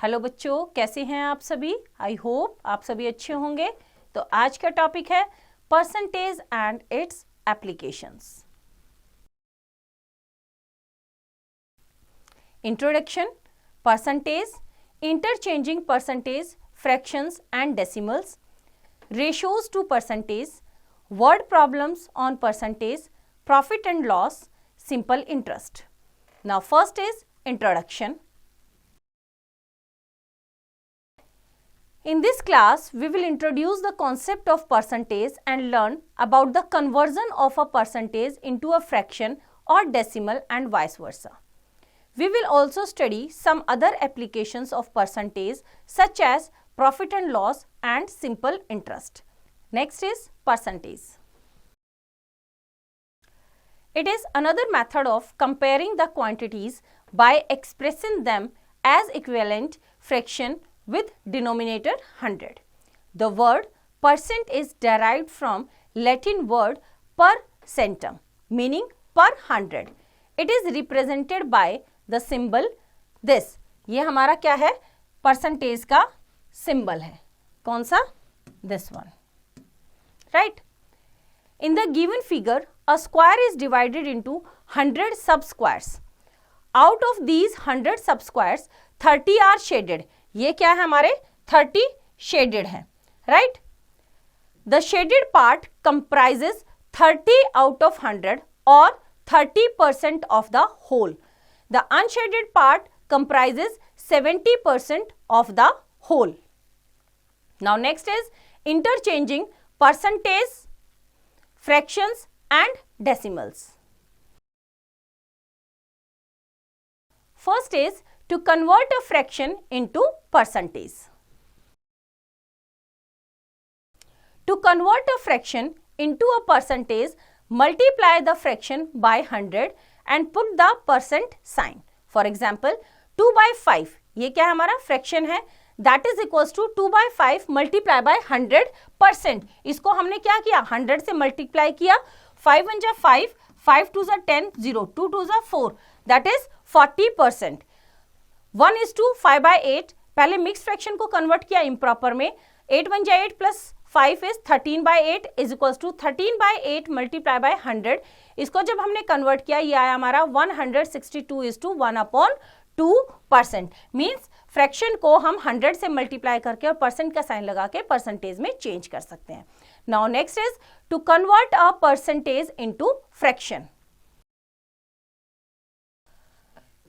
Hello बच्चों, कैसे हैं आप सभी? आई होप आप सभी अच्छे होंगे। तो आज का टॉपिक है percentage and it's applications. Introduction. Percentage, interchanging percentage, fractions and decimals, ratios to percentage, word problems on percentage, profit and loss, simple interest. Now first is introduction. In this class, we will introduce the concept of percentage and learn about the conversion of a percentage into a fraction or decimal and vice versa. We will also study some other applications of percentage such as profit and loss and simple interest. Next is percentage. It is another method of comparing the quantities by expressing them as equivalent fraction with denominator 100. The word percent is derived from Latin word per centum, meaning per 100. It is represented by the symbol this. ये हमारा क्या है? Percentage का symbol है. कौन सा? This one. Right? In the given figure, a square is divided into 100 sub-squares. Out of these 100 sub-squares, 30 are shaded. ये क्या है हमारे? 30 shaded हैं. Right? The shaded part comprises 30 out of 100 or 30% of the whole. The unshaded part comprises 70% of the whole. Now next is interchanging percentage, fractions and decimals. First is to convert a fraction into percentage. To convert a fraction into a percentage, multiply the fraction by 100 and put the percent sign. For example, 2 by 5, ये क्या हमारा fraction है? That is equals to 2 by 5 multiply by 100%. इसको हमने क्या किया? 100 से multiply किया. 5 1 जा 5, 5 2 जा 10, 0, 2 2 जा 4. That is 40%. 1 is to 5 by 8. पहले मिक्स फ्रैक्शन को कन्वर्ट किया इम्प्रॉपर में. 8 1 जा 8 plus 5 is 13 by 8 is equals to 13 by 8 multiply by 100. इसको जब हमने कन्वर्ट किया, ये आया हमारा 162 is to 1/2%. मीन्स फ्रैक्शन को हम 100 से मल्टीप्लाई करके और परसेंट का साइन लगा के परसेंटेज में चेंज कर सकते हैं. Now next is to convert a percentage into fraction.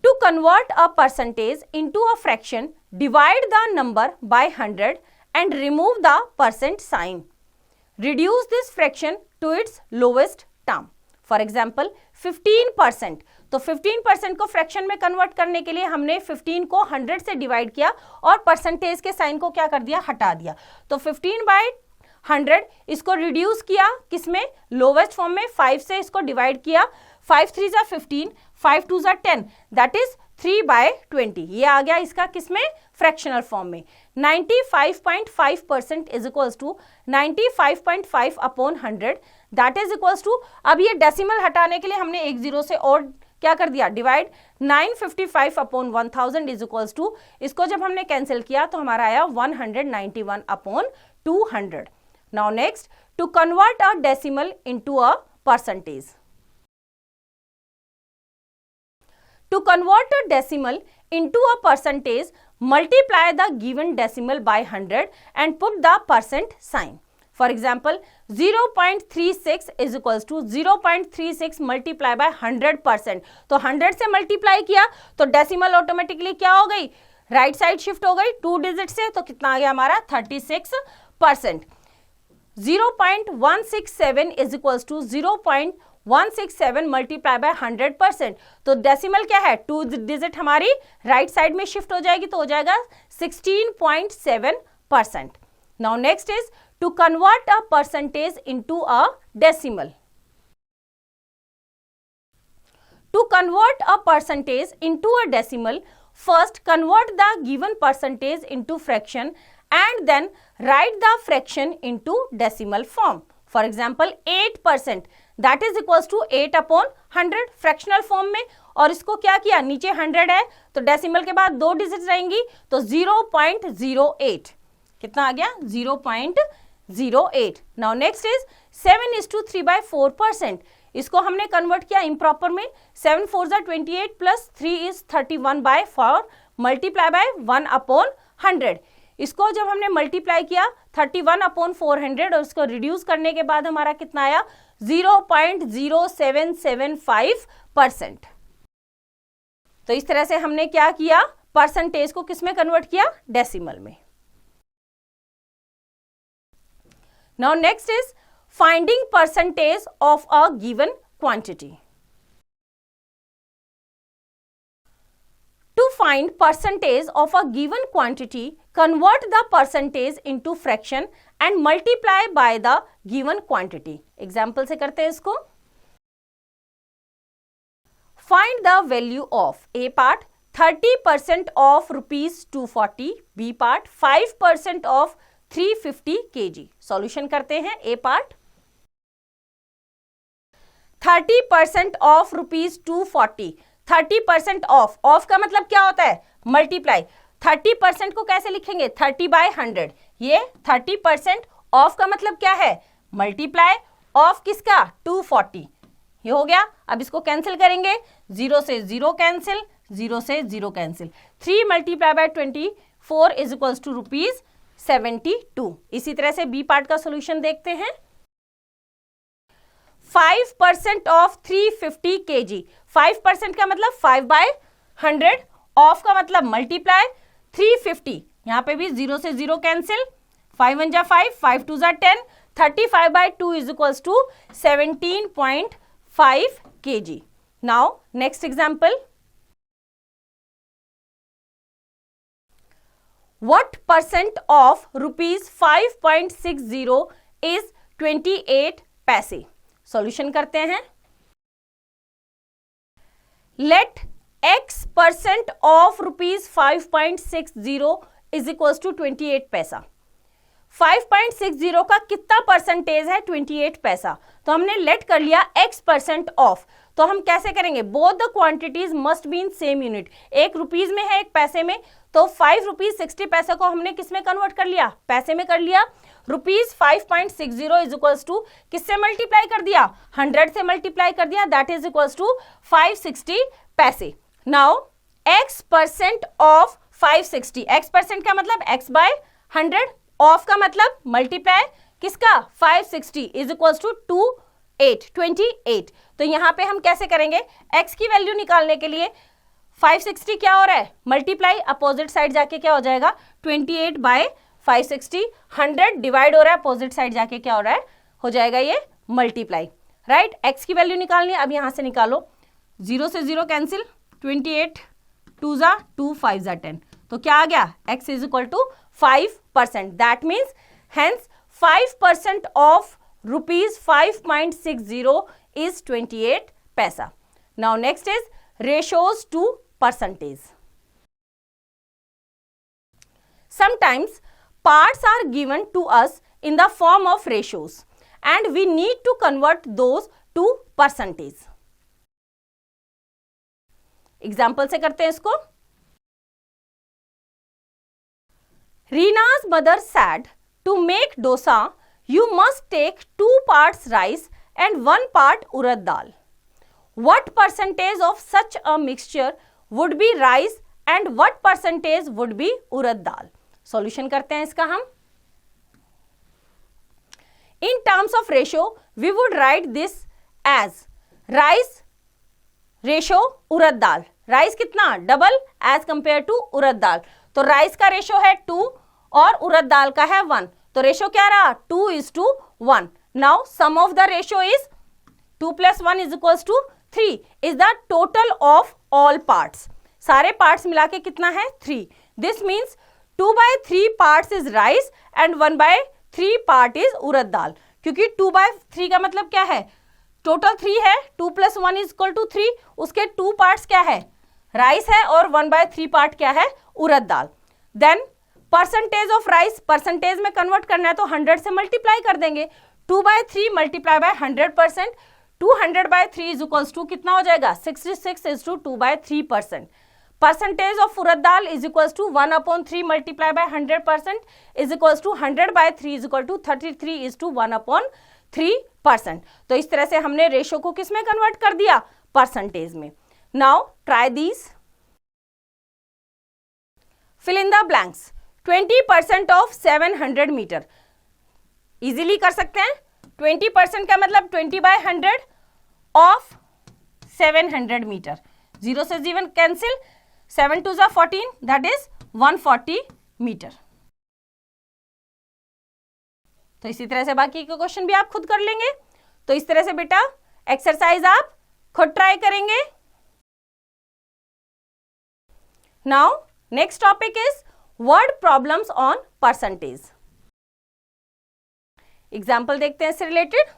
To convert a percentage into a fraction, divide the number by 100 and remove the percent sign. Reduce this fraction to its lowest term. For example, 15%. तो 15% को fraction में convert करने के लिए हमने 15 को 100 से divide किया और परसेंटेज के साइन को क्या कर दिया? हटा दिया. तो 15 by 100 इसको रिड्यूस किया किसमें? लोवेस्ट फॉर्म में. 5 से इसको डिवाइड किया. 5 3 जा 15, 5 2 जा 10, दैट इज 3 by 20. ये आ गया इसका किसमें? फ्रैक्शनल फॉर्म में. 95.5% is equals to 95.5 upon 100, that is equals to, अब ये डेसिमल हटाने के लिए हमने एक जीरो से और क्या कर दिया? Divide. 955 upon 1000 is equals to, इसको जब हमने कैंसिल किया तो हमारा आया 191 upon 200. Now next, to convert a decimal into a percentage. To convert a decimal into a percentage, multiply the given decimal by 100 and put the percent sign. For example, 0.36 is equals to 0.36 multiply by 100%. तो 100 से multiply किया तो decimal automatically क्या हो गई? Right side shift हो गई 2 digit से. तो कितना आ गया हमारा? 36%. 0.167 is equals to 0.167 multiply by 100%. तो डेसिमल क्या है? 2 डिजिट हमारी राइट साइड में शिफ्ट हो जाएगी तो हो जाएगा 16.7%. Now next is to convert a percentage into a decimal. To convert a percentage into a decimal, first convert the given percentage into fraction and then write the fraction into decimal form. For example, 8%. That is equals to 8/100 fractional form में। और इसको क्या किया, नीचे 100 है तो decimal के बाद 2 डिजिट रहेंगी तो 0.08, कितना आ गया 0.08। Now next is 7:3/4%। इसको हमने कन्वर्ट किया इम्प्रॉपर में, 7 4 जा 28 प्लस 3 इज 31/4 मल्टीप्लाई बाय 1/100। इसको जब हमने मल्टीप्लाई किया 31/400 और इसको रिड्यूस करने के बाद हमारा कितना आया 0.0775%। तो इस तरह से हमने क्या किया, परसेंटेज को किस में कन्वर्ट किया, डेसिमल में। Now next is finding percentage of a given quantity. To find percentage of a given quantity, convert the percentage into fraction and multiply by the given quantity. Example से करते हैं इसको। Find the value of A part 30% of ₹240, B part 5% of 350 kg. Solution करते हैं। A part 30% of ₹240, 30% of, of का मतलब क्या होता है, मल्टीप्लाई। 30% को कैसे लिखेंगे, 30/100। ये 30% ऑफ का मतलब क्या है, मल्टीप्लाई ऑफ किसका, 240। ये हो गया। अब इसको कैंसिल करेंगे, 0 से 0 कैंसिल, 0 से 0 कैंसिल। 3 × 24 is equals to ₹72। इसी तरह से बी पार्ट का सोल्यूशन देखते हैं। 5% ऑफ 350 kg, 5% का मतलब 5/100, ऑफ का मतलब मल्टीप्लाई 350, यहाँ पे भी 0 से 0 कैंसिल, 5 1 जा 5, 5 2 जा 10, 35/2 is equals to 17.5 kg। Now next example. What percent of ₹5.60 is 28 पैसे। सॉल्यूशन करते हैं। Let x% of ₹5.60 is equals to 28 पैसा। 5.60 का कितना परसेंटेज है, 28 पैसा। तो हमने लेट कर लिया x% ऑफ। तो हम कैसे करेंगे, both the quantities must be in same unit. एक रुपीज में है, एक पैसे में, तो ₹5.60 को हमने किस में कन्वर्ट कर लिया, पैसे में कर लिया। ₹5.60 इज इक्वल्स टू किससे मल्टीप्लाई कर दिया, 100 से मल्टीप्लाई कर दिया, दैट इज इक्वल्स टू 560 पैसे। नाउ x% ऑफ 560, x% का मतलब x/100, ऑफ का मतलब मल्टीप्लाई किसका, 560 इज इक्वल्स टू 28। तो यहां पे हम कैसे करेंगे, x की वैल्यू निकालने के लिए 560 क्या हो रहा है, मल्टीप्लाई, अपोजिट साइड जाके क्या हो जाएगा 28/560, 100 डिवाइड हो रहा है, अपोजिट साइड जाके क्या हो रहा है, हो जाएगा ये मल्टीप्लाई, राइट। x की वैल्यू निकालनी है, अब यहां से निकालो, 0 से 0 कैंसिल, 28 2 जा 2 5 जा 10, तो क्या आ गया, x is equal to 5%। That means hence 5% of ₹5.60 is 28 पैसा। Now next is ratios to percentage. Sometimes parts are given to us in the form of ratios and we need to convert those to percentage. Example से करते हैं इसको। Reena's mother said, to make dosa, you must take 2 parts rice and 1 part urad dal. What percentage of such a mixture would be rice and what percentage would be urad dal? Solution करते हैं इसका हम। In terms of ratio, we would write this as rice ratio urad dal. Rice कितना, double as compared to urad dal. तो rice का ratio है 2 और उड़द दाल का है 1, तो रेशो क्या रहा, 2:1। Now sum of the ratio is 2 + 1 is equals to 3 is the total of all parts. सारे पार्ट्स मिला के कितना है, 3। This means 2/3 parts is rice and 1/3 part is urad dal, क्योंकि 2/3 का मतलब क्या है, टोटल 3 है, 2 + 1 इज इक्वल टू 3, उसके 2 पार्ट्स क्या है, राइस है, और 1/3 पार्ट क्या है, उड़द दाल। Then percentage of rice, percentage में कन्वर्ट करना है तो 100 से मल्टीप्लाई कर देंगे, 2/3 multiply by 100%, 200/3 is equals to कितना हो जाएगा 66:2/3%. Percentage of urad dal is equals to 1/3 multiply by 100% is equals to 100/3 is equal to 33:1/3%. तो इस तरह से हमने रेशो को किस में कन्वर्ट कर दिया, परसेंटेज में. Now try these. Fill in the blanks. 20% of 700 metre. Easily कर सकते हैं. 20% का मतलब 20/100 ऑफ 700 मीटर. 0 से 0 कैंसिल. 7 2 14 that is 140 metre. तो इसी तरह से बाकी के क्वेश्चन भी आप खुद कर लेंगे. तो इस तरह से बेटा एक्सरसाइज आप खुद ट्राई करेंगे. Now next topic is word problems on percentage. Example देखते हैं इससे related.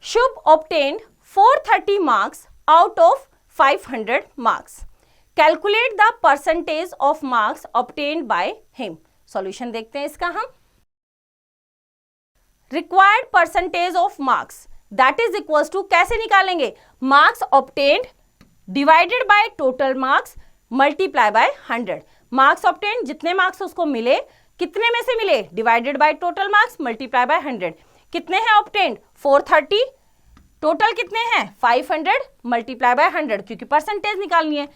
Shubh obtained 430 marks out of 500 marks. Calculate the percentage of marks obtained by him. Solution देखते हैं इसका हम. Required percentage of marks that is equals to कैसे निकालेंगे, marks obtained divided by total marks multiply by 100. marks obtained जितने marks उसको मिले, कितने में से मिले, divided by total marks multiply by 100. कितने हैं ऑब्टेन्ड 430, टोटल कितने हैं 500 मल्टीप्लाई बाय 100, क्योंकि परसेंटेज निकालनी है.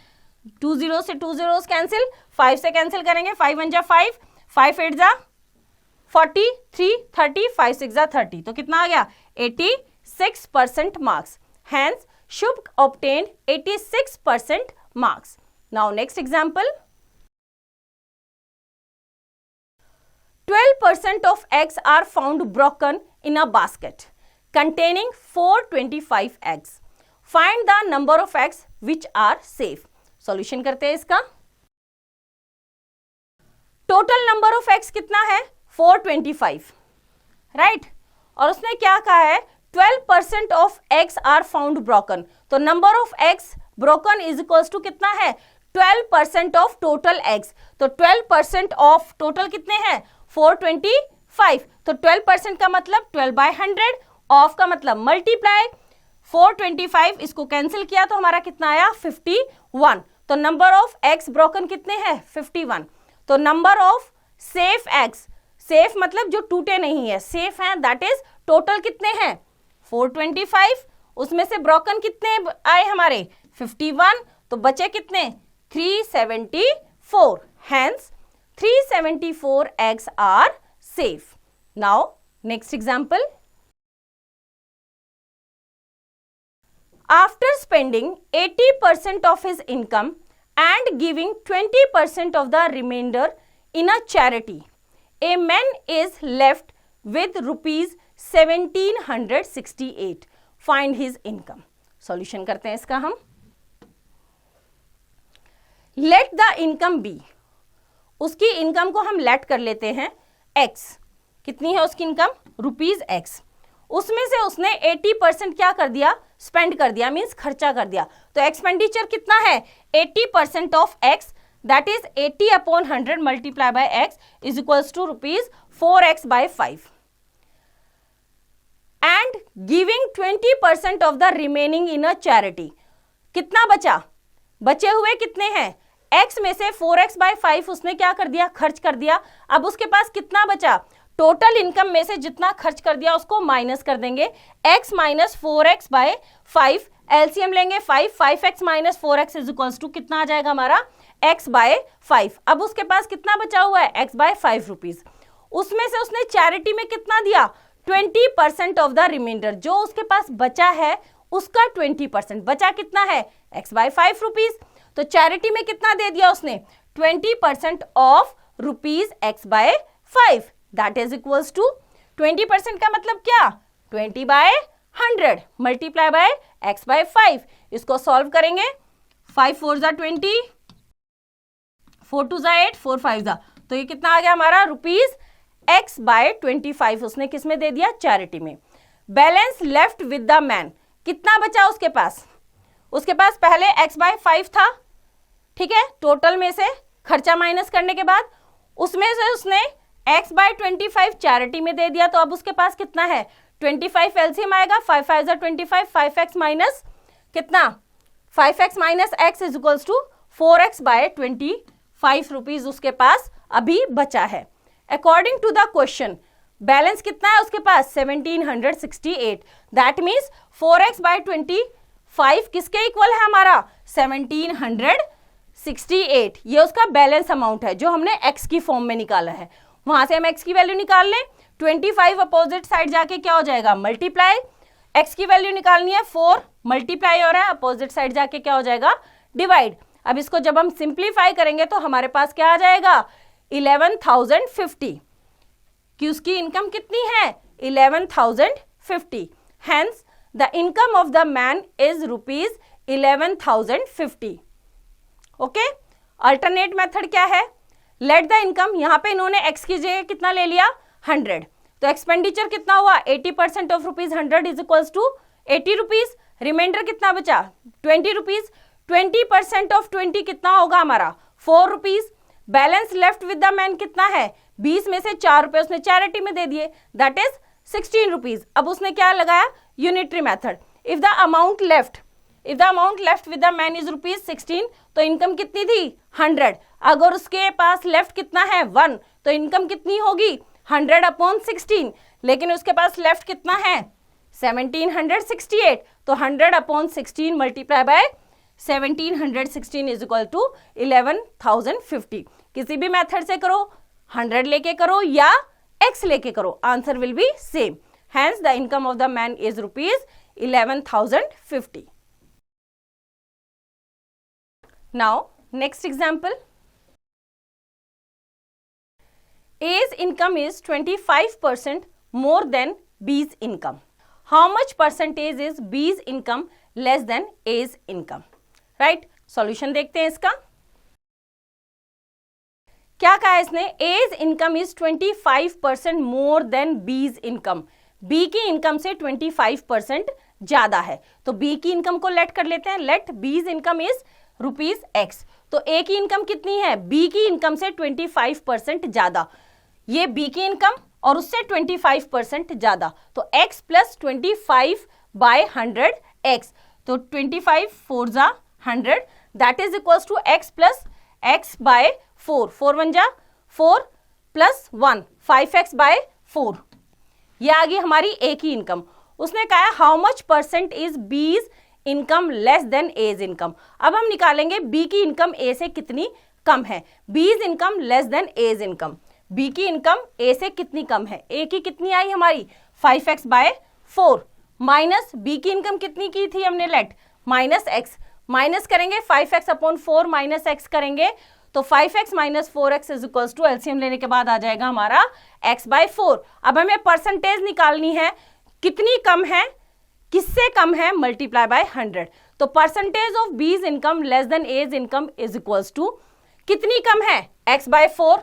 2 0 से 2 zeros कैंसिल, 5 से कैंसिल करेंगे, 5 1 जा 5, 5 8 जा 40, 3 30, 5 6 जा 30. तो कितना आ गया 86% marks. Hence Shubh obtained 86% marks. Now next example. 12% of eggs are found broken in a basket containing 425 eggs. Find the number of eggs which are safe. Solution करते हैं इसका. Total number of eggs कितना है 425, right? और उसने क्या कहा है 12% of eggs are found broken. तो number of eggs broken is equals to कितना है 12% of total eggs. तो 12% of total कितने हैं 425. तो 12% का मतलब 12/100, ऑफ का मतलब मल्टीप्लाई 425. इसको कैंसिल किया तो हमारा कितना आया 51. तो नंबर ऑफ एग्स ब्रोकन कितने हैं 51. तो number of safe eggs, safe मतलब जो टूटे नहीं है, सेफ हैं, दैट इज टोटल कितने हैं 425. उसमें से ब्रोकन कितने आए हमारे 51. तो बचे कितने 374. Hence 374 eggs are safe. Now, next example. After spending 80% of his income and giving 20% of the remainder in a charity, a man is left with rupees 1768. Find his income. Solution करते हैं इसका हम. Let the income be. उसकी income को हम late कर लेते हैं x. कितनी है उसकी इनकम ₹x. उसमें से उसने 80% क्या कर दिया स्पेंड कर दिया, मीन्स खर्चा कर दिया. तो एक्सपेंडिचर कितना है 80% of x, that is 80/100 multiply by x is equals to ₹4x/5. And giving 20% of the remaining in a charity. कितना बचा, बचे हुए कितने हैं x में से 4x/5 उसने क्या कर दिया खर्च कर दिया. अब उसके पास कितना बचा, टोटल इनकम में से जितना खर्च कर दिया उसको माइनस कर देंगे. x माइनस 4x/5, एलसीएम लेंगे 5x minus 4x is equals to कितना आ जाएगा हमारा x/5. अब उसके पास कितना बचा हुआ है x/5 रुपीज. उसमें से उसने चैरिटी में कितना दिया 20% ऑफ द रिमाइंडर. जो उसके पास बचा है उसका 20%, बचा कितना है x/5 रुपीज. तो चैरिटी में कितना दे दिया उसने 20% of ₹x/5, that is equals to 20% का मतलब क्या 20/100 मल्टीप्लाई बाय x/5. इसको सॉल्व करेंगे 5 4 जा 20, 4 2 जा 8, 4 5 जा, तो ये कितना आ गया हमारा ₹x/25 उसने किस में दे दिया चैरिटी में. Balance left with the man, कितना बचा उसके पास, उसके पास पहले x/5 था, ठीक है, टोटल में से खर्चा माइनस करने के बाद उसमें से उसने x/25 चैरिटी में दे दिया. तो अब उसके पास कितना है 25 एलसीएम आएगा, 5 5 जा 25, 5x माइनस कितना 5x minus x is equals to 4x by 25 rupees उसके पास अभी बचा है। According to the question balance कितना है उसके पास 1768, दैट मीन्स 4x बाय 25 किसके इक्वल है हमारा 1768। ये उसका बैलेंस अमाउंट है जो हमने x की फॉर्म में निकाला है। वहां से हम x की वैल्यू निकाल लें, 25 अपोजिट साइड जाके क्या हो जाएगा मल्टीप्लाई, x की वैल्यू निकालनी है 4 मल्टीप्लाई हो रहा है, अपोजिट साइड जाके क्या हो जाएगा डिवाइड। अब इसको जब हम सिंप्लीफाई करेंगे तो हमारे पास क्या आ जाएगा 11,050 कि उसकी इनकम कितनी है 11,050। Hence the income of the man is rupees 11,050। Okay, alternate method क्या है, लेट द इनकम, यहां पे इन्होंने x की जगह कितना ले लिया 100, तो एक्सपेंडिचर कितना हुआ 80% of rupees 100 is equals to 80 rupees, reminder कितना बचा 20 रुपीज, 20% ऑफ 20 कितना होगा हमारा 4 rupees, balance left with the man कितना है 20 में से 4 रुपए उसने चैरिटी में दे दिए, दैट इज 16 रुपीज। अब उसने क्या लगाया unitary method, if the amount left with the man is rupees 16, तो इनकम कितनी थी 100, अगर उसके पास लेफ्ट कितना है 1, तो इनकम कितनी होगी 100 अपॉन 16, लेकिन उसके पास लेफ्ट कितना है 1768, तो 100 upon 16 multiply by 1716 is equal to 11,050। किसी भी मेथड से करो, 100 लेके करो या x लेके करो, answer will be same. Hence the income of the man is rupees 11,050। Now next example, A's income is 25% more than B's income. How much percentage is B's income less than A's income? Right? Solution देखते हैं इसका। क्या कहा इसने, A's income is 25% more than B's income. B की income से 25% ज्यादा है, तो B की इनकम को लेट कर लेते हैं, let B's income is rupees x, तो A की इनकम कितनी है B की इनकम से 25% ज्यादा, ये B की इनकम और उससे 25% ज्यादा, तो x प्लस 25 बाय 100x, तो 25 4 जा 100, that is equals to x plus x by 4, 4 1 जा 4 प्लस 1 5x बाय 4, ये आ गई हमारी A की इनकम। उसने कहा how much percent is B's income less than A's income. अब हम निकालेंगे B की इनकम A से कितनी कम है, B's income less than A's income. B की इनकम A से कितनी कम है, A की कितनी आई हमारी 5x बाय 4, माइनस B की इनकम कितनी की थी हमने लेट माइनस x, माइनस करेंगे 5x अपॉन 4 माइनस x करेंगे, तो 5x minus 4x is equals to LCM लेने के बाद आ जाएगा हमारा x बाय 4। अब हमें परसेंटेज निकालनी है, कितनी कम है किससे कम है मल्टीप्लाई बाय 100, तो percentage of B's income less than A's income is equals to कितनी कम है x बाय 4,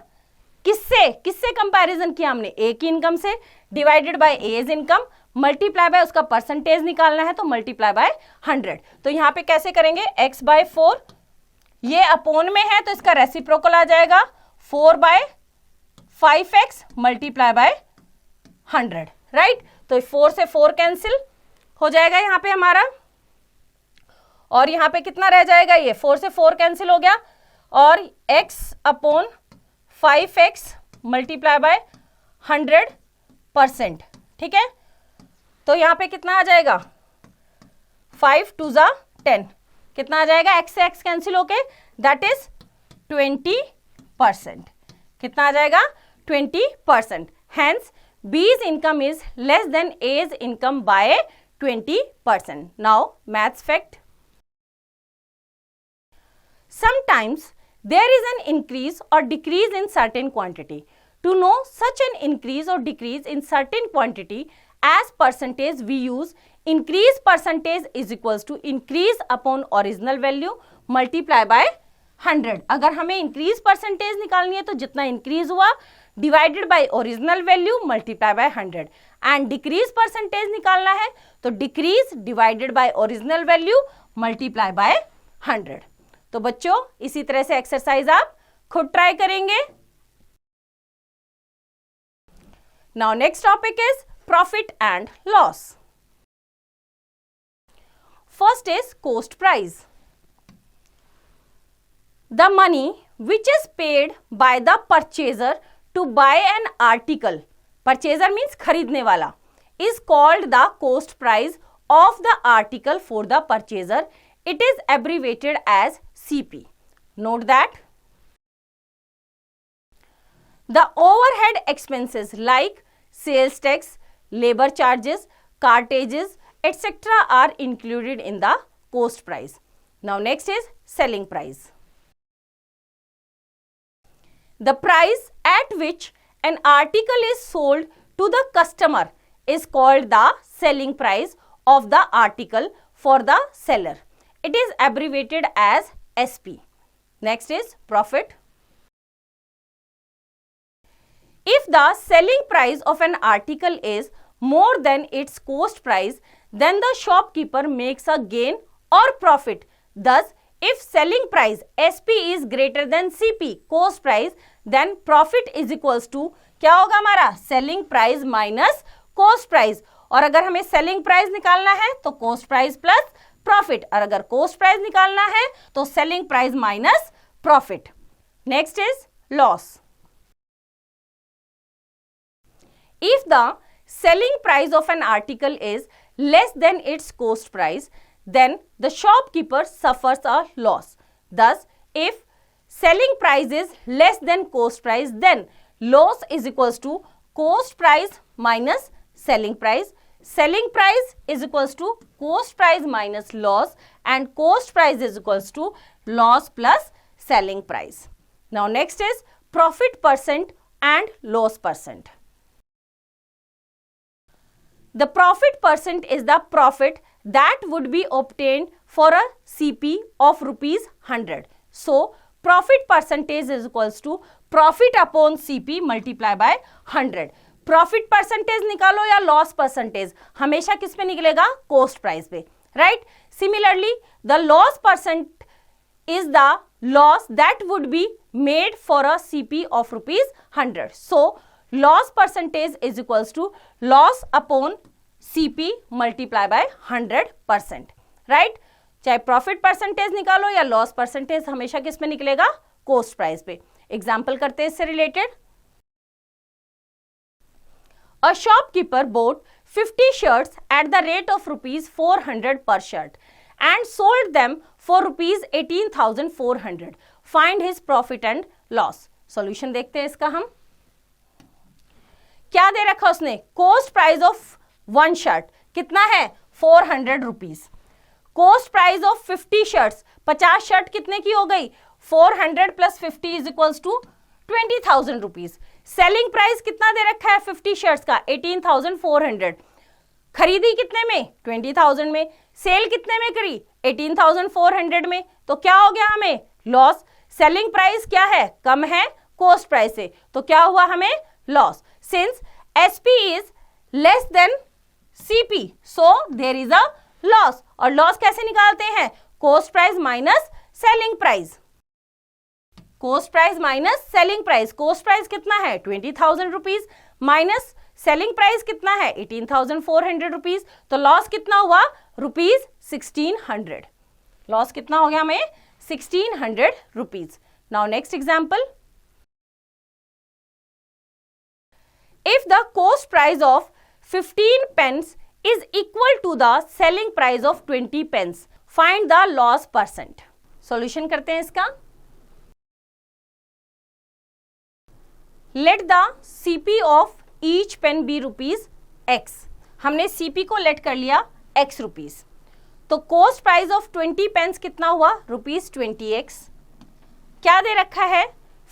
किससे कंपैरिजन किया हमने A की इनकम से, divided by A's income, multiply by उसका परसेंटेज निकालना है तो मल्टीप्लाई बाय 100। तो यहाँ पे कैसे करेंगे x बाय 4, ये अपॉन में है तो इसका रेसिप्रोकल आ जाएगा 4 bye 5x multiply by 100, right. तो 4 से 4 कैंसिल हो जाएगा यहाँ पे हमारा, और यहाँ पे कितना रह जाएगा, ये 4 से 4 कैंसिल हो गया, और x upon 5x multiply by 100%, ठीक है। तो यहाँ पे कितना आ जाएगा 5 2 जा 10, कितना आ जाएगा x से x कैंसिल होके, दैट इज 20%, कितना आ जाएगा 20%। Hence B's income is less than A's income by 20%. Now maths fact. Sometimes there is an increase or decrease in certain quantity. To know such an increase or decrease in certain quantity as percentage, we use increase percentage is equals to increase upon original value multiply by 100. अगर हमें increase percentage निकालनी है तो जितना increase हुआ divided by original value multiply by 100, and decrease percentage निकालना है तो decrease divided by original value multiply by 100. तो बच्चों इसी तरह से एक्सरसाइज आप खुद ट्राई करेंगे. Now next topic is profit and loss. First is cost price. The money which is paid by the purchaser to buy an article, purchaser means खरीदने वाला, is called the cost price of the article for the purchaser. It is abbreviated as CP. Note that the overhead expenses like sales tax, labor charges, cartages, etc. are included in the cost price. Now next is selling price. The price at which an article is sold to the customer is called the selling price of the article for the seller. It is abbreviated as SP. Next is profit. If the selling price of an article is more than its cost price, then the shopkeeper makes a gain or profit. Thus, if selling price SP is greater than CP, cost price, then profit is equals to क्या होगा हमारा selling price minus cost price. और अगर हमें selling price निकालना है तो cost price plus profit, और अगर cost price निकालना है तो selling price minus profit. Next is loss. If the selling price of an article is less than its cost price, then the shopkeeper suffers a loss. Thus, if selling price is less than cost price, then loss is equals to cost price minus selling price. Selling price is equals to cost price minus loss, and cost price is equals to loss plus selling price. Now next is profit percent and loss percent. The profit percent is the profit that would be obtained for a CP of rupees 100. So, profit percentage is equals to profit upon CP multiply by 100. Profit percentage निकालो या loss percentage, हमेशा किस पे निकलेगा? Cost price पे, right? Similarly, the loss percent is the loss that would be made for a CP of rupees 100. So, loss percentage is equals to loss upon CP multiply by 100%, right? चाहे profit percentage निकालो या loss percentage, हमेशा किस में निकलेगा? Cost price पे. Example करते हैं इससे related. A shopkeeper bought 50 shirts at the rate of rupees 400 per shirt and sold them for rupees 18,400. Find his profit and loss. Solution देखते हैं इसका हम. क्या दे रखा उसने? Cost price of one shirt कितना है? 400 rupees. Cost price of 50 shirts, 50 shirt कितने की हो गई? 400 plus 50 is equals to 20,000 rupees. Selling price कितना दे रखा है 50 शर्ट्स का? 18,400. खरीदी कितने में? 20,000 में. सेल कितने में करी? 18,400 में. तो क्या हो गया हमें? लॉस. सेलिंग प्राइस क्या है? कम है कॉस्ट प्राइस से, तो क्या हुआ हमें? Loss. Since SP is less than CP, so there is a loss. और लॉस कैसे निकालते हैं? Cost price minus selling price. Cost price minus selling price. Cost price कितना है? 20,000 रुपीज माइनस सेलिंग प्राइस कितना है? 18,400 रुपीज. तो लॉस कितना हुआ? रुपीज 1,600. लॉस कितना हो गया हमें? 1,600 rupees. Now next example. If the cost price of 15 pence is equal to the selling price of 20 pence, find the loss percent. Solution करते हैं इसका. Let the CP of each pen be rupees X. हमने CP को late कर लिया X rupees. तो cost price of 20 pence कितना हुआ? Rupees 20X. क्या दे रखा है?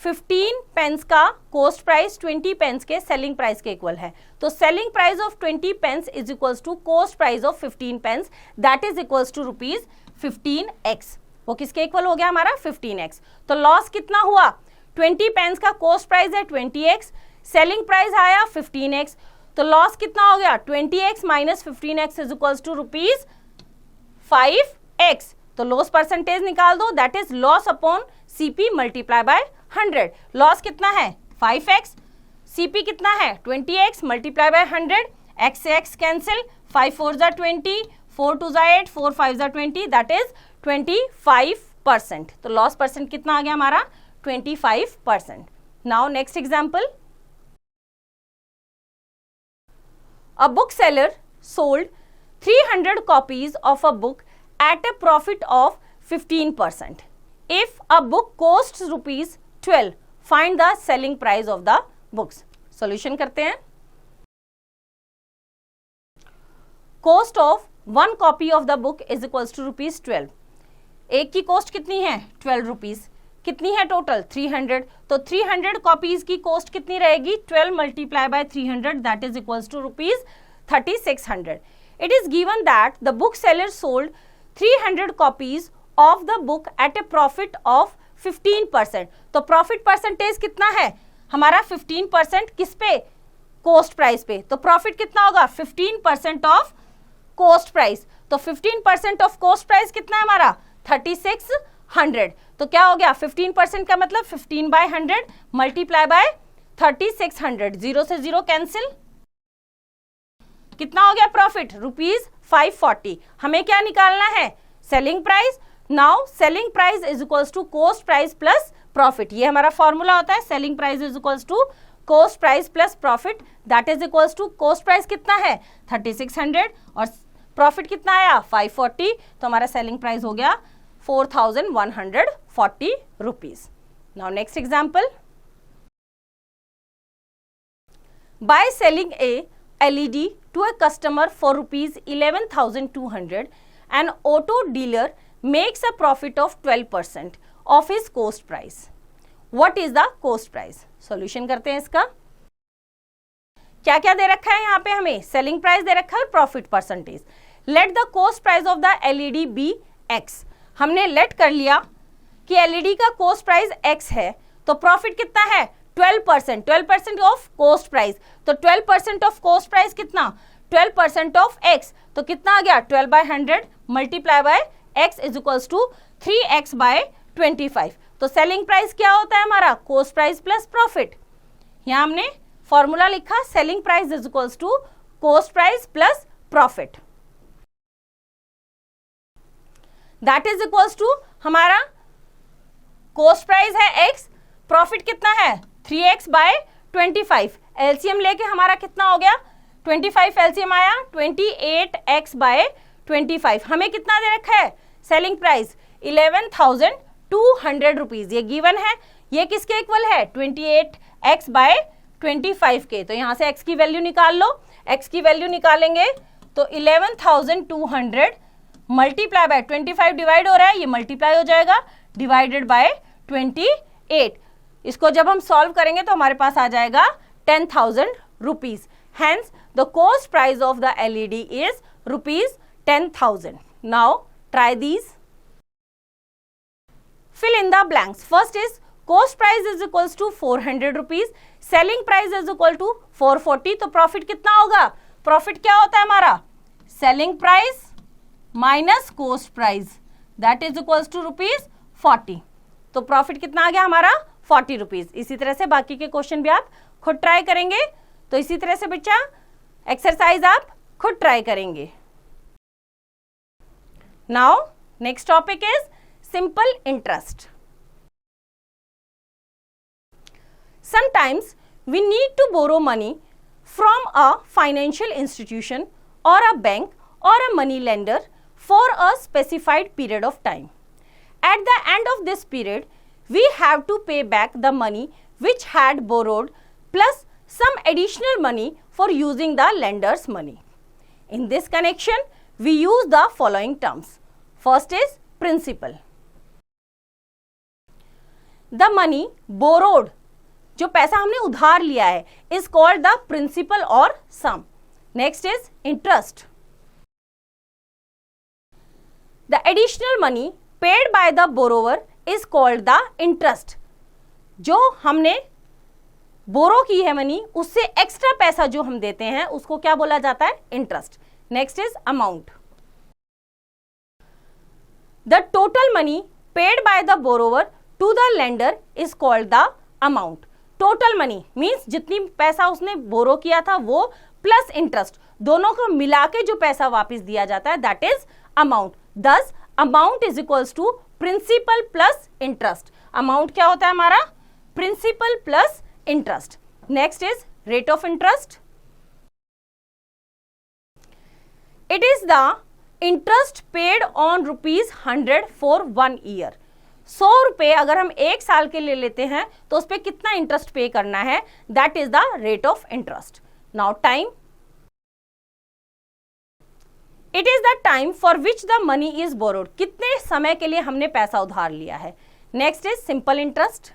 15 पेंस का कॉस्ट प्राइस 20 पेंस के सेलिंग प्राइस के इक्वल है. तो selling price of 20 pence is equals to cost price of 15 pence, that is equals to rupees 15x. वो किसके इक्वल हो गया हमारा? 15x. तो लॉस कितना हुआ? 20 पेंस का कॉस्ट प्राइस है 20x, सेलिंग प्राइस आया 15x, तो लॉस कितना हो गया? 20x minus 15x is equals to rupees 5x. तो लॉस परसेंटेज निकाल दो, that is loss upon CP multiply by 100. Loss कितना है? 5x. CP कितना है? 20x मल्टीप्लाई बाय 100 x से x कैंसिल, 5 4 जा 20, 4 2 जा 8, 4 5 जा 20, दैट इज 25%. तो लॉस परसेंट कितना आ गया हमारा? 25%. Now next example. A bookseller sold 300 copies of a book at a profit of 15%. If a book costs rupees 12, find the selling price of the books. Solution करते हैं. Cost of one copy of the book is equals to rupees 12. एक की cost कितनी है? 12 rupees. कितनी है total? 300. तो 300 copies की कॉस्ट कितनी रहेगी? 12 multiply by 300, that is equals to rupees 3600. It is given that the bookseller sold 300 copies of the book at a profit of 15%. तो प्रॉफिट परसेंटेज कितना है हमारा? 15%. किस पे? कॉस्ट प्राइस पे. तो प्रॉफिट कितना होगा? 15% ऑफ कॉस्ट प्राइस. तो 15% ऑफ कॉस्ट प्राइस कितना है हमारा? 3600. तो क्या हो गया? 15% का मतलब 15 बाय 100 मल्टीप्लाई बाय 3600. 0 से 0 कैंसिल. कितना हो गया प्रॉफिट? रुपीज 540. हमें क्या निकालना है? Selling price. Now selling price is equals to cost price plus profit. ये हमारा फॉर्मूला होता है. Selling price is equals to cost price plus profit, that is equals to cost price कितना है? 3600 और प्रॉफिट कितना आया? 540. तो हमारा सेलिंग प्राइस हो गया 4140 rupees. Now next example. By selling A LED to a customer for rupees 11,200, an auto dealer makes a profit of 12% of his cost price. What is the cost price? Solution करते हैं इसका. क्या क्या दे रखा है यहाँ पे हमें? सेलिंग प्राइस दे रखा है, profit percentage. Let the cost price of the LED be X. हमने लेट कर लिया कि LED का कॉस्ट प्राइस X है, तो प्रॉफिट कितना है? 12%. 12% ऑफ कॉस्ट प्राइस. तो 12% ऑफ कॉस्ट प्राइस कितना? 12% ऑफ x. तो कितना आ गया? 12 by 100 multiply by x is equals to 3x by 25. तो सेलिंग प्राइस क्या होता है हमारा? Cost price plus profit. यहां हमने फॉर्मूला लिखा, selling price is equals to cost price plus profit, that is equals to हमारा कॉस्ट प्राइस है x, प्रॉफिट कितना है? 3x by 25. एलसीएम लेके हमारा कितना हो गया? 25 एलसीएम आया, 28x बाय 25. हमें कितना दे रखा है? Selling price 11,200 rupees. ये गिवन है. ये किसके इक्वल है? 28x बाय 25 के. तो यहां से x की वैल्यू निकाल लो. x की वैल्यू निकालेंगे तो 11,200 मल्टीप्लाई बाय 25 डिवाइड हो रहा है, ये मल्टीप्लाई हो जाएगा, डिवाइडेड बाय 28. इसको जब हम सॉल्व करेंगे तो हमारे पास आ जाएगा 10,000 rupees. Hence the cost price of the LED is rupees 10,000. Now try these. Fill in the blanks. First is cost price is equals to 400 rupees, selling price is equal to 440. तो profit कितना होगा? Profit क्या होता है हमारा? Selling price minus cost price, that is equals to rupees 40. तो profit कितना आ गया हमारा? 40 रुपीज. इसी तरह से बाकी के क्वेश्चन भी आप खुद ट्राई करेंगे. तो इसी तरह से बच्चा एक्सरसाइज आप खुद ट्राई करेंगे. Now next topic is simple interest. Sometimes we need to borrow money from a financial institution और अ बैंक और a money lender for a specified period of time. At the end of this period, we have to pay back the money which had borrowed plus some additional money for using the lender's money. In this connection, we use the following terms. First is principal. The money borrowed, जो पैसा हमने उधार लिया है, is called the principal or sum. Next is interest. The additional money paid by the borrower is called the interest. जो हमने बोरो की है मनी, उससे एक्स्ट्रा पैसा जो हम देते हैं उसको क्या बोला जाता है? Interest. Next is amount. The total money paid by the borrower to the lender is called the amount. Total money means जितनी पैसा उसने बोरो किया था वो प्लस इंटरेस्ट, दोनों को मिला के जो पैसा वापस दिया जाता है that is amount. Thus amount is equals to principal plus interest. Amount क्या होता है हमारा? Principal plus interest. Next is rate of interest. It is the interest paid on ₹100 for 1 year. 100 रुपए अगर हम 1 साल के लिए लेते हैं तो उस पर कितना इंटरेस्ट पे करना है, that is the rate of interest. Now time. It is the time for which the money is borrowed. कितने समय के लिए हमने पैसा उधार लिया है. Next is simple interest.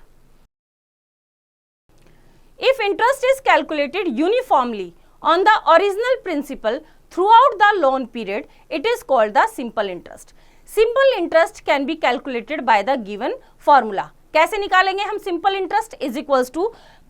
If interest is calculated uniformly on the original principal throughout the loan period, it is called the simple interest. Simple interest can be calculated by the given formula. कैसे निकालेंगे हम simple interest? Is equals to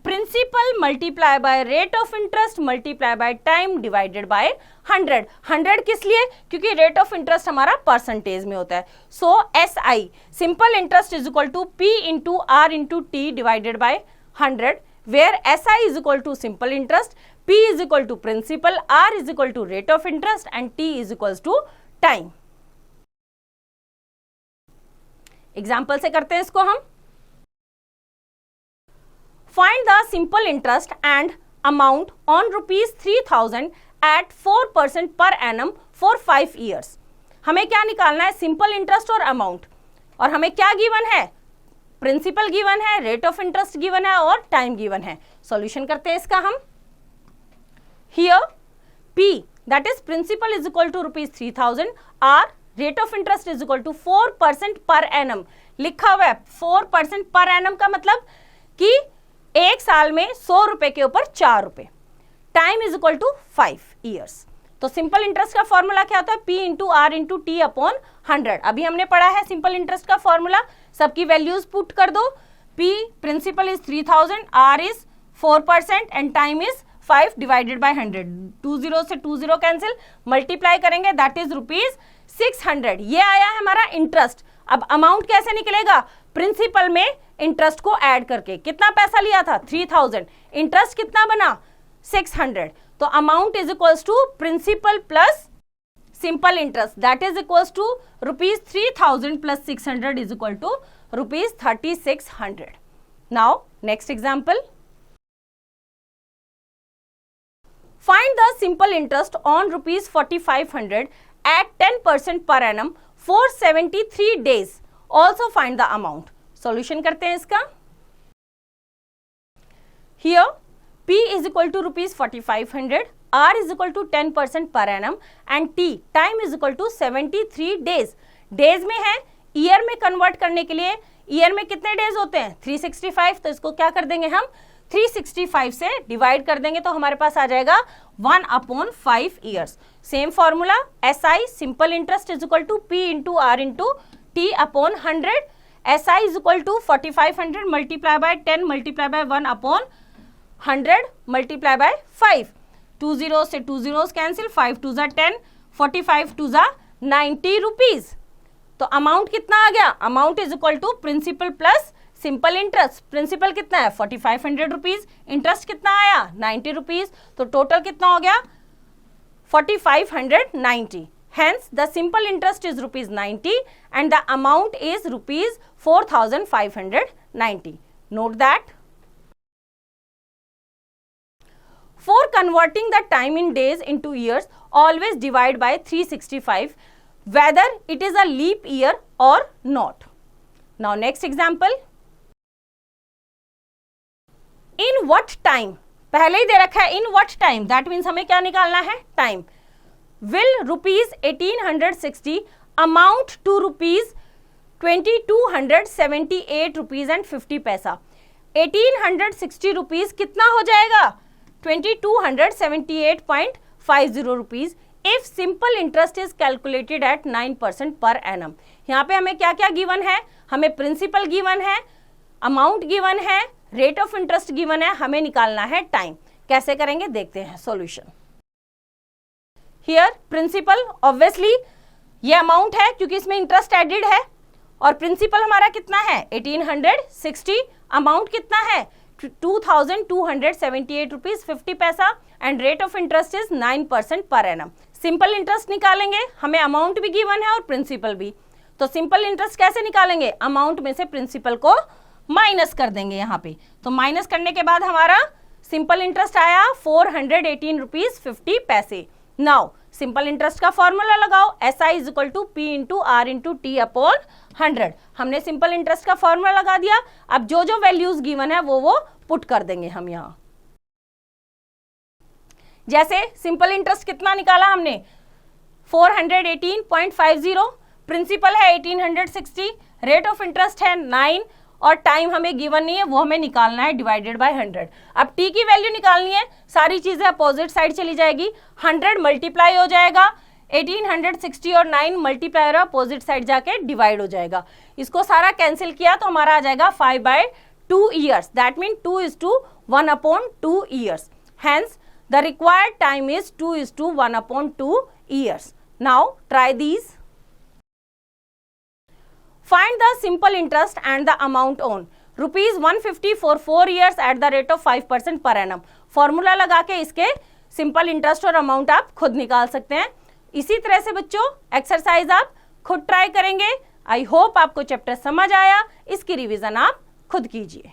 principal multiply by rate of interest multiply by time divided by 100. 100 किस लिए? क्योंकि rate of interest हमारा percentage में होता है. So SI simple interest is equal to P into R into T divided by 100, where SI is equal to simple interest, P is equal to principal, R is equal to rate of interest and T is equals to time. Example से करते हैं इसको हम. Find the simple interest and amount on ₹3,000 at 4% per annum for 5 years. हमें क्या निकालना है? Simple interest और अमाउंट. और हमें क्या गिवन है? प्रिंसिपल गिवन है, रेट ऑफ इंटरेस्ट गिवन है और टाइम गिवन है. सॉल्यूशन करते हैं इसका हम. Here P that is principal is equal to ₹3,000, R rate of interest is equal to 4% per annum. लिखा हुआ है 4% per annum का मतलब कि 1 साल में 100 रुपए के ऊपर 4 रुपए. Time is equal to 5 years. तो सिंपल इंटरेस्ट का फॉर्मूला क्या होता है? P into R into T upon 100. अभी हमने पढ़ा है सिंपल इंटरेस्ट का फॉर्मूला. सबकी वैल्यूज पुट कर दो. P principal is 3,000, R is 4% and time is 5 divided by 100. 20 से 20 कैंसिल, मल्टीप्लाई करेंगे दैट इज ₹600. ये आया है हमारा इंटरेस्ट. अब अमाउंट कैसे निकलेगा? प्रिंसिपल में इंटरेस्ट को ऐड करके. कितना पैसा लिया था? 3,000. इंटरेस्ट कितना बना? 600. तो amount is equals to principal plus simple interest that is equals to ₹3,000 plus 600 is equal to ₹3,600. Now next example. Find the simple interest on ₹4,500 at 10% per annum for 73 days. Also find the amount. Solution करते हैं इसका. Here P is equal to ₹4,500, R is equal to 10% per annum and T time is equal to 73 days. Days में है, year में convert करने के लिए year में कितने days होते हैं? 365. तो इसको क्या कर देंगे हम? 365 से डिवाइड कर देंगे तो हमारे पास आ जाएगा 1/5 years. Same formula. SI simple interest is equal to P into R into T upon 100. SI is equal to 4,500 multiply by 10 multiply by 1 upon 100 multiply by 5. 20 से 20 कैंसिल, 5 2 जा 10, 45 2 जा 90 रुपीज. तो अमाउंट कितना आ गया? Amount is equal to principal plus simple interest. Principal कितना है? 4,500 rupees. Interest कितना आया? 90 रुपीज. तो टोटल कितना हो गया? 4,590. Hence the simple interest is ₹90 and the amount is ₹4,590. Note that. For converting the time in days into years, always divide by 365 whether it is a leap year or not. Now next example. In what time? पहले ही दे रखा है in what time. That means हमें क्या निकालना है? Time. Will ₹1,860 amount to ₹2,278.50. 1,860 rupees कितना हो जाएगा? 2,278.50 rupees if simple interest is calculated at 9% per annum. यहाँ पे हमें क्या क्या गिवन है? हमें प्रिंसिपल गिवन है, अमाउंट गिवन है, रेट ऑफ इंटरेस्ट गिवन है, हमें निकालना है टाइम. कैसे करेंगे देखते हैं सॉल्यूशन. हियर प्रिंसिपल ऑब्वियसली ये अमाउंट है क्योंकि इसमें इंटरेस्ट एडेड है और प्रिंसिपल हमारा कितना है 1860. अमाउंट कितना है 2278 रुपीज 50 पैसा and rate of interest is 9% per annum. Simple interest निकालेंगे, हमें अमाउंट भी गिवन है और प्रिंसिपल भी। तो सिंपल इंटरेस्ट कैसे निकालेंगे, अमाउंट में से प्रिंसिपल को माइनस कर देंगे यहाँ पे। तो माइनस करने के बाद हमारा सिंपल इंटरेस्ट आया 418 रुपीज 50 पैसे। नाउ सिंपल इंटरेस्ट का फॉर्मूला लगाओ, SI is equal to P into R into T upon 100। हमने सिंपल इंटरेस्ट का फॉर्मूला लगा दिया। अब जो जो वैल्यूज गिवन है वो पुट कर देंगे हम यहाँ। जैसे सिंपल इंटरेस्ट कितना निकाला हमने, 418.50, प्रिंसिपल है 1860, रेट ऑफ इंटरेस्ट है 9 और टाइम हमें गिवन नहीं है, वो हमें निकालना है डिवाइडेड बाय 100। अब टी की वैल्यू निकालनी है, सारी चीजें अपोजिट साइड चली जाएगी, 100 मल्टीप्लाई हो जाएगा 1860 और 9 मल्टीप्लाई अपोजिट साइड जाके डिवाइड हो जाएगा। इसको सारा कैंसिल किया तो हमारा आ जाएगा 5/2 years, that mean 2:1/2 years. Hence the required time is 2:1/2 years. Now try these. Find the simple interest and the amount on ₹150 for 4 years at the rate of 5% per annum. Formula लगा के इसके simple interest और amount आप खुद निकाल सकते हैं। इसी तरह से बच्चों एक्सरसाइज आप खुद ट्राई करेंगे। आई होप आपको चैप्टर समझ आया, इसकी रिवीजन आप खुद कीजिए।